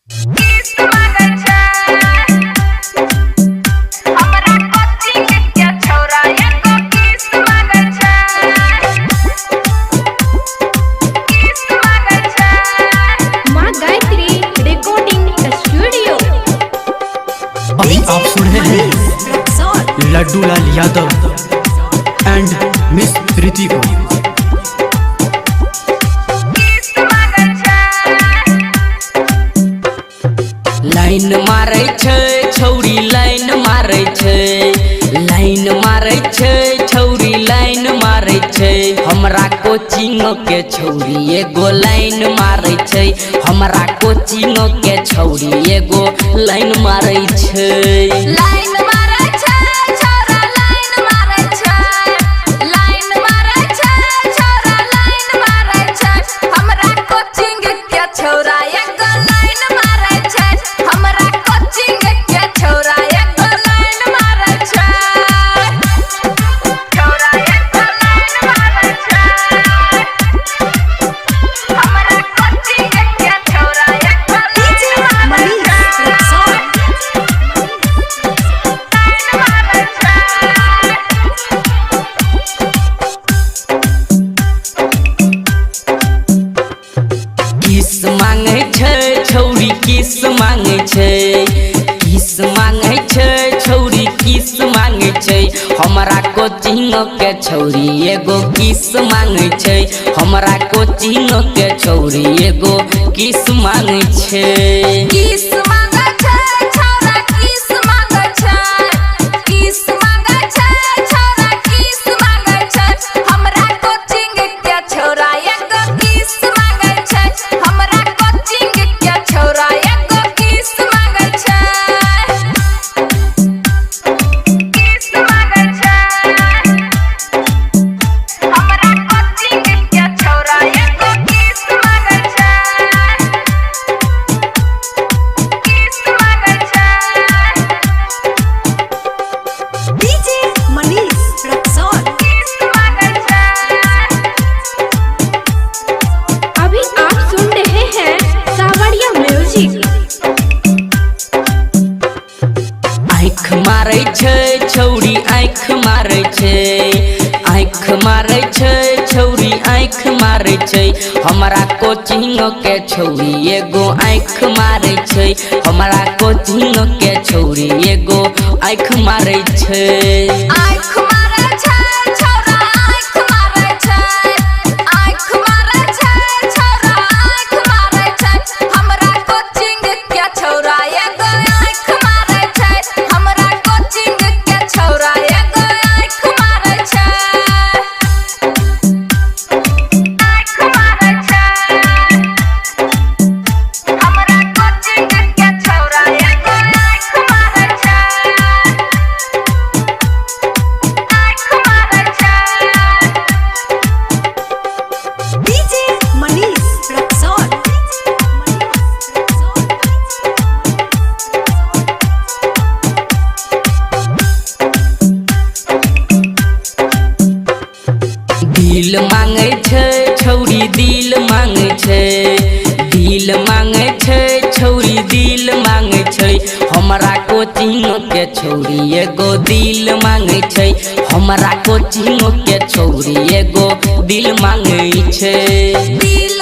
अभी आप सुन रहे हैं लड्डू लाल यादव एंड मिस प्रीति को। लाइन मारे छे छौरी लाइन मारे छे, लाइन मारे छे छौरी लाइन मारे छे। हमरा कोचिंग के छौरी एगो लाइन मारे छे, हमरा कोचिंग के छौरी एगो लाइन मारे छे। लाइन मारे छे छोरा लाइन मारे छे, लाइन मारे छे छोरा लाइन मारे छे। हमरा कोचिंग के छौरा एगो लाइन मारे छे, हमरा कोचिंग के छौरा एगो लाइन मारे छे। छौरा एगो लाइन मारे छे, हमरा कोचिंग के छौरा एगो लाइन मारे छे। किस मांगे छे छौरी किस मांगे छे, किस मांगे छे छौरी किस मांगे छे। हमरा कोचिंग के छौरी एगो किस मांगे छे, हमरा कोचिंग के छौरी एगो किस मांगे छे। किस मांगे छे छोरा किस मांगे छे, किस मांगे छे छोरा किस मांगे छे। हमरा कोचिंग के छौरा एगो किस मांगे छे, हमरा कोचिंग के छौरा एगो किस मांगे छे। किस मांगे छे, हमरा कोचिंग के छौरा एगो किस मांगे छे। डीजे मनीष रक्सौल। अभी आप सुन रहे हैं सावरिया म्यूजिक। आँख मारे छे छौरी आँख मारे छे, आँख मारे छे छौरी आँख मारे छे। हमरा कोचिंग के छौरी एगो आँख मारे छे, हमरा कोचिंग के छौरी एगो आँख मारे छे। आँख मारे छे छोरा आँख मारे छे, आँख मारे छे छोरा आँख मारे छे। हमरा कोचिंग के छौरा एगो आँख मारे छे, हमरा कोचिंग के छौरा एगो आँख मारे छे। आँख मारे छे, हमरा कोचिंग के छौरा एगो आँख मारे छे। डीजे मनीष रक्सौल। दिल मांगे छे छौरी दिल मांगे छे, दिल मांगे छे छौरी दिल मांगे छे। हमरा कोचिंग के छौरी एगो दिल मांगे छे, हमरा कोचिंग के छौरी एगो दिल मांगे छे। दिल